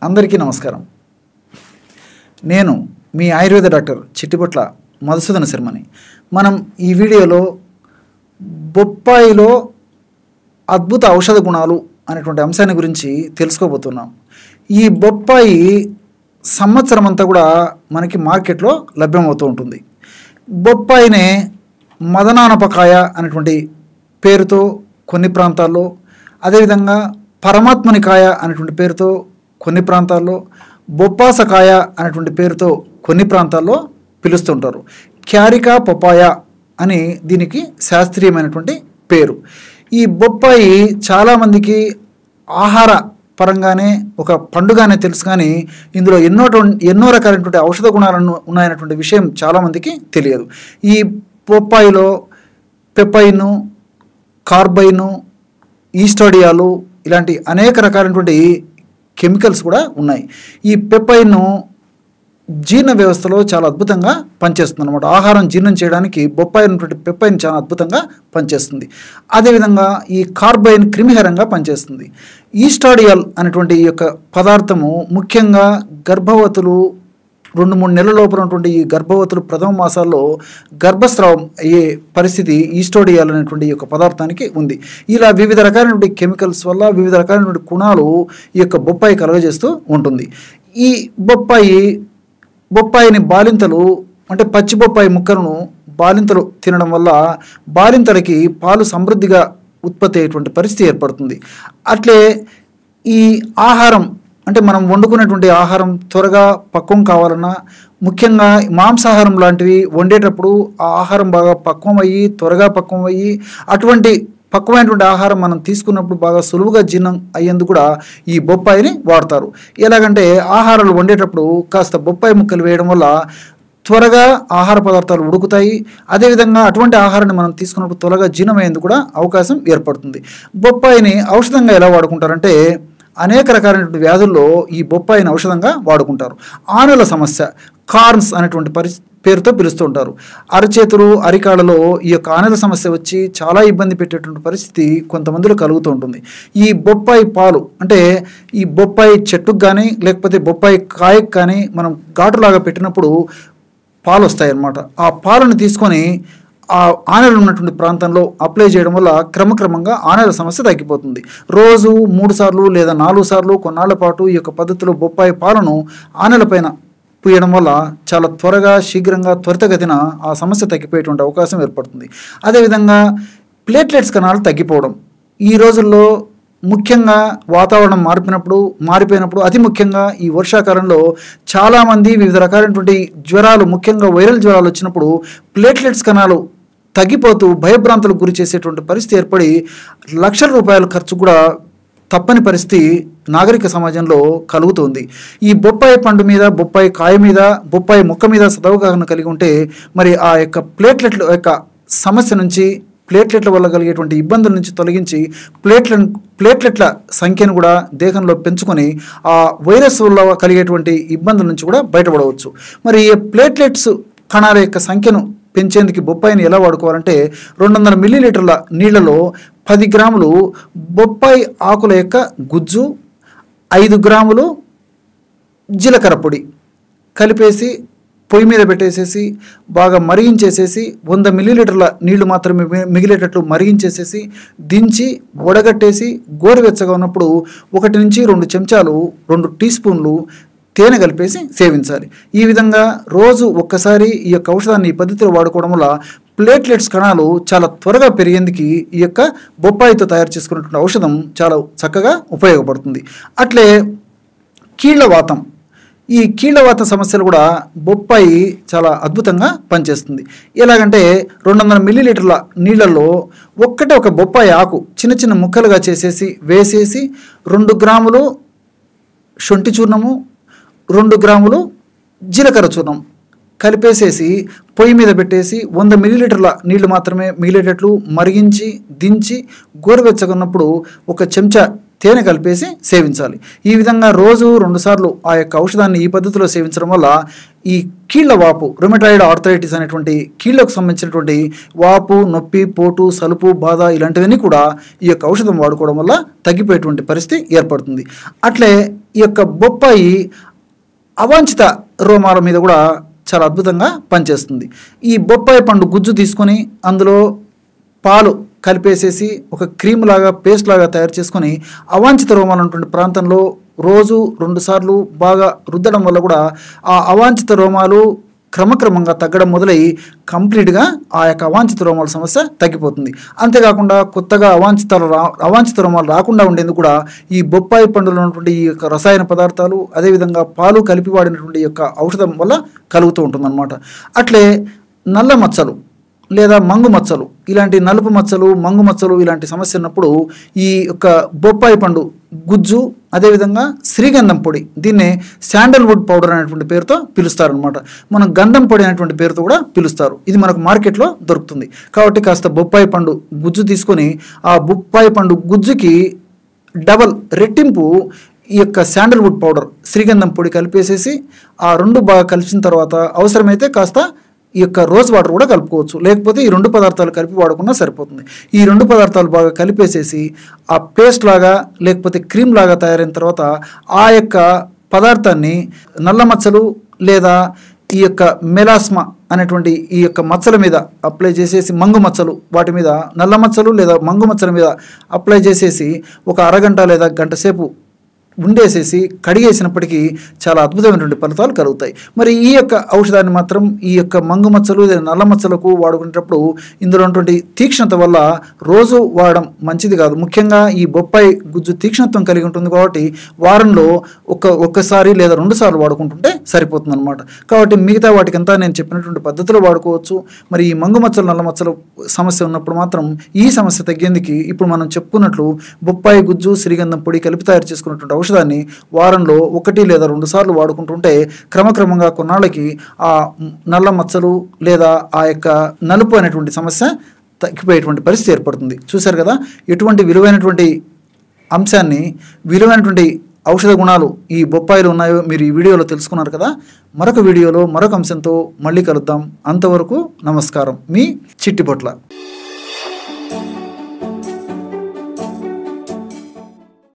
అందరికీ నమస్కారం. నేను మీ ఆయుర్వేద డాక్టర్ చిట్టిపొట్ల మధుసూదన శర్మని. మనం ఈ వీడియోలో బొప్పాయిలో అద్భుత ఔషధ గుణాలు అనేటువంటి అంశాన్ని గురించి తెలుసుకోబోతున్నాం. ఈ బొప్పాయి సంవత్సరం అంతా కూడా మనకి మార్కెట్లో లభ్యమవుతూ ఉంటుంది. బొప్పాయినే మదనానపకాయ అనేటువంటి పేరుతో కొన్ని ప్రాంతాల్లో, అదేవిధంగా పరమాత్మనికాయ అనేటువంటి పేరుతో కొన్ని ప్రాంతాల్లో, బొప్పాసకాయ అనేటువంటి పేరుతో కొన్ని ప్రాంతాల్లో పిలుస్తుంటారు. క్యారికా పపాయ అని దీనికి శాస్త్రీయమైనటువంటి పేరు. ఈ బొప్పాయి చాలామందికి ఆహార పరంగానే ఒక పండుగానే తెలుసు, కానీ ఇందులో ఎన్నో రకాలైనటువంటి ఔషధ గుణాలను ఉన్నాయన్నటువంటి విషయం చాలామందికి తెలియదు. ఈ బొప్పాయిలో పెప్పైను, కార్బైను, ఈస్టాడియాలు ఇలాంటి అనేక రకాలైనటువంటి కెమికల్స్ కూడా ఉన్నాయి. ఈ పెప్పైను జీర్ణ వ్యవస్థలో చాలా అద్భుతంగా పనిచేస్తుంది అన్నమాట. ఆహారం జీర్ణం చేయడానికి బొప్పాయి ఉన్నటువంటి పెప్పైన్ చాలా అద్భుతంగా పనిచేస్తుంది. అదేవిధంగా ఈ కార్బైన్ క్రిమిహరంగా పనిచేస్తుంది. ఈస్టాడియాల్ అనేటువంటి ఈ యొక్క పదార్థము ముఖ్యంగా గర్భవతులు 2-3 నెలల లోపల ఉన్నటువంటి ఈ గర్భవతులు ప్రథమ మాసాల్లో గర్భస్రావం అయ్యే పరిస్థితి ఈస్టోడియాల్ అనేటువంటి ఈ యొక్క పదార్థానికి ఉంది. ఇలా వివిధ రకాలైనటువంటి కెమికల్స్ వల్ల వివిధ రకాలైనటువంటి గుణాలు ఈ యొక్క బొప్పాయి కలుగజేస్తూ ఉంటుంది. ఈ బొప్పాయిని బాలింతలు అంటే పచ్చి బొప్పాయి ముక్కలను బాలింతలు తినడం వల్ల బాలింతలకి పాలు సమృద్ధిగా ఉత్పత్తి అయ్యేటువంటి పరిస్థితి ఏర్పడుతుంది. అట్లే ఈ ఆహారం అంటే మనం వండుకునేటువంటి ఆహారం త్వరగా పక్వం కావాలన్నా, ముఖ్యంగా మాంసాహారం లాంటివి వండేటప్పుడు ఆ ఆహారం బాగా త్వరగా పక్వం అయ్యి అటువంటి పక్వమైనటువంటి ఆహారం మనం తీసుకున్నప్పుడు బాగా సులువుగా జీర్ణం అయ్యేందుకు కూడా ఈ బొప్పాయిని వాడతారు. ఎలాగంటే ఆహారాలు వండేటప్పుడు కాస్త బొప్పాయి ముక్కలు వేయడం వల్ల త్వరగా ఆహార పదార్థాలు ఉడుకుతాయి. అదేవిధంగా అటువంటి ఆహారాన్ని మనం తీసుకున్నప్పుడు త్వరగా జీర్ణమయ్యేందుకు కూడా అవకాశం ఏర్పడుతుంది. బొప్పాయిని ఔషధంగా ఎలా వాడుకుంటారంటే అనేక రకాలైనటువంటి వ్యాధుల్లో ఈ బొప్పాయిని ఔషధంగా వాడుకుంటారు. ఆనల సమస్య, కార్న్స్ అనేటువంటి పేరుతో పిలుస్తూ ఉంటారు. అరచేతులు, అరికాళ్ళలో ఈ యొక్క ఆనల సమస్య వచ్చి చాలా ఇబ్బంది పెట్టేటువంటి పరిస్థితి కొంతమందిలో కలుగుతూ ఉంటుంది. ఈ బొప్పాయి పాలు అంటే ఈ బొప్పాయి చెట్టుకు కానీ లేకపోతే బొప్పాయి కాయకు కానీ మనం ఘాటులాగా పెట్టినప్పుడు పాలు వస్తాయి అన్నమాట. ఆ పాలను తీసుకొని ఆ ఆనెలు ఉన్నటువంటి ప్రాంతంలో అప్లై చేయడం వల్ల క్రమక్రమంగా ఆనెల సమస్య తగ్గిపోతుంది. రోజు 3 సార్లు లేదా 4 సార్లు కొన్నాళ్ల పాటు ఈ యొక్క పద్ధతిలో బొప్పాయి పాలను ఆనెలపైన పూయడం వల్ల చాలా త్వరగా శీఘ్రంగా త్వరితగతిన ఆ సమస్య తగ్గిపోయేటువంటి అవకాశం ఏర్పడుతుంది. అదేవిధంగా ప్లేట్లెట్స్ కణాలు తగ్గిపోవడం ఈ రోజుల్లో ముఖ్యంగా వాతావరణం మారిపోయినప్పుడు అతి ముఖ్యంగా ఈ వర్షాకాలంలో చాలామంది వివిధ రకాలైనటువంటి జ్వరాలు, ముఖ్యంగా వైరల్ జ్వరాలు వచ్చినప్పుడు ప్లేట్లెట్స్ కణాలు తగ్గిపోతూ భయభ్రాంతులకు గురి చేసేటువంటి పరిస్థితి ఏర్పడి లక్షల రూపాయల ఖర్చు కూడా తప్పని పరిస్థితి నాగరిక సమాజంలో కలుగుతుంది. ఈ బొప్పాయి పండు మీద, బొప్పాయి కాయ మీద, బొప్పాయి మొక్క మీద సదవగాహన కలిగి ఉంటే మరి ఆ యొక్క ప్లేట్లెట్ల యొక్క సమస్య నుంచి, ప్లేట్లెట్ల వల్ల కలిగేటువంటి ఇబ్బందుల నుంచి తొలగించి ప్లేట్లెట్ల సంఖ్యను కూడా దేహంలో పెంచుకొని ఆ వైరస్ వల్ల కలిగేటువంటి ఇబ్బందుల నుంచి కూడా బయటపడవచ్చు. మరి ఈ ప్లేట్లెట్స్ కణాల యొక్క సంఖ్యను పెంచేందుకు బొప్పాయిని ఎలా వాడుకోవాలంటే 200 మిల్లీలీటర్ల నీళ్లలో 10 గ్రాములు బొప్పాయి ఆకుల యొక్క గుజ్జు, 5 గ్రాములు జీలకర్ర పొడి కలిపేసి పొయ్యి మీద పెట్టేసేసి బాగా మరిగించేసేసి 100 మిల్లీలీటర్ల నీళ్లు మాత్రమే మిగిలేటట్లు మరిగించేసేసి దించి వడగట్టేసి గోరువెచ్చగా ఉన్నప్పుడు 1 నుంచి 2 చెంచాలు 2 టీ స్పూన్లు తేనె కలిపేసి సేవించాలి. ఈ విధంగా రోజు ఒక్కసారి ఈ యొక్క ఔషధాన్ని ఈ పద్ధతిలో వాడుకోవడం వల్ల ప్లేట్లెట్స్ కణాలు చాలా త్వరగా పెరిగేందుకు ఈ యొక్క బొప్పాయితో తయారు చేసుకున్నటువంటి ఔషధం చాలా చక్కగా ఉపయోగపడుతుంది. అట్లే కీళ్లవాతం, ఈ కీళ్లవాత సమస్యలు కూడా బొప్పాయి చాలా అద్భుతంగా పనిచేస్తుంది. ఎలాగంటే 200 మిల్లీలీటర్ల నీళ్లలో ఒక బొప్పాయి ఆకు చిన్న చిన్న ముక్కలుగా చేసేసి వేసేసి 2 గ్రాములు శొంఠి చూర్ణము, 2 గ్రాములు జీలకర్ర చూర్ణం కలిపేసేసి పొయ్యి మీద పెట్టేసి 100 మిల్లీలీటర్ల నీళ్లు మాత్రమే మిగిలేటట్లు మరిగించి దించి గోరువెచ్చగా ఉన్నప్పుడు 1 చెంచా తేనె కలిపేసి సేవించాలి. ఈ విధంగా రోజు 2 సార్లు ఆ యొక్క ఔషధాన్ని ఈ పద్ధతిలో సేవించడం వల్ల ఈ కీళ్ల వాపు, రుమటాయిడ్ ఆర్థరైటిస్ అనేటువంటి కీళ్లకు సంబంధించినటువంటి వాపు, నొప్పి, పోటు, సలుపు, బాధ ఇలాంటివన్నీ కూడా ఈ యొక్క ఔషధం వాడుకోవడం వల్ల తగ్గిపోయేటువంటి పరిస్థితి ఏర్పడుతుంది. అట్లే ఈ యొక్క బొప్పాయి అవాంఛిత రోమాల మీద కూడా చాలా అద్భుతంగా పనిచేస్తుంది. ఈ బొప్పాయి పండు గుజ్జు తీసుకొని అందులో పాలు కలిపేసేసి ఒక క్రీమ్ లాగా పేస్ట్ లాగా తయారు చేసుకొని అవాంఛిత రోమాలు ఉన్నటువంటి ప్రాంతంలో రోజు 2 సార్లు బాగా రుద్దడం వల్ల కూడా ఆ అవాంఛిత రోమాలు క్రమక్రమంగా తగ్గడం మొదలై కంప్లీట్గా ఆ యొక్క అవాంఛిత రోమాల సమస్య తగ్గిపోతుంది. అంతేకాకుండా కొత్తగా అవాంఛిత రోమాలు రాకుండా ఉండేందుకు కూడా ఈ బొప్పాయి పండులో ఉన్నటువంటి ఈ యొక్క రసాయన పదార్థాలు అదేవిధంగా పాలు కలిపి వాడినటువంటి యొక్క ఔషధం వల్ల కలుగుతూ ఉంటుందన్నమాట. అట్లే నల్ల మచ్చలు లేదా మంగు మచ్చలు, ఇలాంటి నలుపు మచ్చలు, మంగు మచ్చలు ఇలాంటి సమస్య ఉన్నప్పుడు ఈ యొక్క బొప్పాయి పండు గుజ్జు అదేవిధంగా శ్రీగంధం పొడి, దీన్నే శాండల్వుడ్ పౌడర్ అనేటువంటి పేరుతో పిలుస్తారనమాట. మనం గంధం పొడి అనేటువంటి పేరుతో కూడా పిలుస్తారు. ఇది మనకు మార్కెట్లో దొరుకుతుంది. కాబట్టి కాస్త బొప్పాయి పండు గుజ్జు తీసుకొని ఆ బొప్పాయి పండు గుజ్జుకి రెట్టింపు ఈ యొక్క శాండల్వుడ్ పౌడర్, శ్రీగంధం పొడి కలిపేసేసి ఆ 2 బాగా కలిసిన తర్వాత అవసరమైతే కాస్త ఈ యొక్క రోజ్ వాటర్ కూడా కలుపుకోవచ్చు. లేకపోతే ఈ 2 పదార్థాలు కలిపి వాడుకున్నా సరిపోతుంది. ఈ 2 పదార్థాలు బాగా కలిపేసేసి ఆ పేస్ట్ లాగా లేకపోతే క్రీమ్ లాగా తయారైన తర్వాత ఆ యొక్క పదార్థాన్ని నల్ల మచ్చలు లేదా ఈ యొక్క మెలాస్మా అనేటువంటి ఈ యొక్క మచ్చల మీద అప్లై చేసేసి, మంగు మచ్చలు వాటి మీద, నల్ల మచ్చలు లేదా మంగు మచ్చల మీద అప్లై చేసేసి ఒక అరగంట లేదా గంట సేపు ఉండేసేసి కడిగేసినప్పటికీ చాలా అద్భుతమైనటువంటి ఫలితాలు కలుగుతాయి. మరి ఈ యొక్క ఔషధాన్ని మాత్రం ఈ యొక్క మంగు మచ్చలు లేదా నల్ల మచ్చలకు వాడుకునేటప్పుడు ఇందులో ఉన్నటువంటి తీక్ష్ణత వల్ల రోజు వాడడం మంచిది కాదు. ముఖ్యంగా ఈ బొప్పాయి గుజ్జు తీక్ష్ణత్వం కలిగి ఉంటుంది కాబట్టి వారంలో ఒక్కసారి లేదా 2 సార్లు వాడుకుంటుంటే సరిపోతుంది అనమాట. కాబట్టి మిగతా వాటికంతా నేను చెప్పినటువంటి పద్ధతిలో వాడుకోవచ్చు. మరి ఈ మంగు మచ్చలు నల్ల మచ్చల సమస్య ఉన్నప్పుడు మాత్రం ఈ సమస్య తగ్గేందుకు ఇప్పుడు మనం చెప్పుకున్నట్లు బొప్పాయి గుజ్జు శ్రీగంధం పొడి కలిపి తయారు చేసుకున్నటువంటి ఔషధాన్ని వారంలో 1 లేదా 2 సార్లు వాడుకుంటుంటే క్రమక్రమంగా కొన్నాళ్ళకి ఆ నల్ల మచ్చలు లేదా ఆ యొక్క నలుపు అనేటువంటి సమస్య తగ్గిపోయేటువంటి పరిస్థితి ఏర్పడుతుంది. చూశారు కదా ఎటువంటి విలువైనటువంటి అంశాన్ని, విలువైనటువంటి ఔషధ గుణాలు ఈ బొప్పాయిలో ఉన్నాయో మీరు ఈ వీడియోలో తెలుసుకున్నారు కదా. మరొక వీడియోలో మరొక అంశంతో మళ్ళీ కలుద్దాం. అంతవరకు నమస్కారం. మీ చిట్టిపొట్ల.